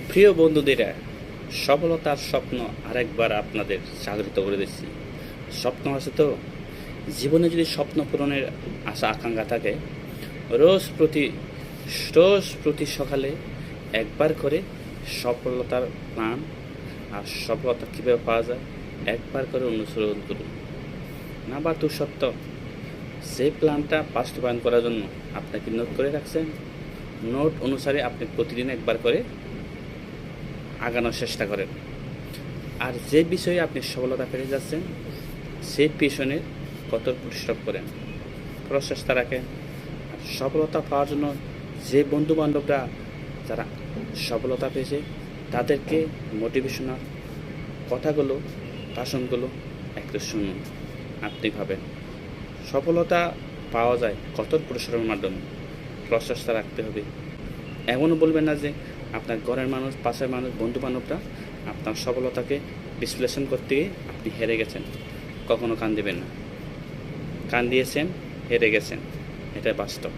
প্রিয় বন্ধুদেরা, সফলতার স্বপ্ন আরেকবার আপনাদের জাগরিত করে দিচ্ছি। স্বপ্ন আছে তো? জীবনে যদি স্বপ্ন পূরণের আশা আকাঙ্ক্ষা থাকে, রোজ প্রতি রোজ প্রতি সকালে একবার করে সফলতার প্ল্যান আর সফলতা কীভাবে পাওয়া যায় একবার করে অনুসরণ করুন। না বা তু সত্য, সেই প্ল্যানটা বাস্তবায়ন করার জন্য আপনাকে নোট করে রাখছেন। নোট অনুসারে আপনি প্রতিদিন একবার করে আগানোর চেষ্টা করেন। আর যে বিষয়ে আপনি সফলতা পেয়ে যাচ্ছেন সেই পিছনে কঠোর পরিশ্রম করেন, প্রচেষ্টা রাখেন। আর সফলতা পাওয়ার জন্য যে বন্ধু বান্ধবরা যারা সফলতা পেয়েছে তাদেরকে মোটিভেশনাল কথাগুলো, ভাষণগুলো একটু শুনুন। আপনি ভাবেন সফলতা পাওয়া যায় কঠোর পরিশ্রমের মাধ্যমে, প্রচেষ্টা রাখতে হবে। এমনও বলবেন না যে আপনার ঘরের মানুষ, পাশের মানুষ, বন্ধু বান্ধবরা আপনার সফলতাকে বিশ্লেষণ করতে গিয়ে আপনি হেরে গেছেন। কখনো কান দেবেন না। কান দিয়েছেন, হেরে গেছেন, এটা বাস্তব।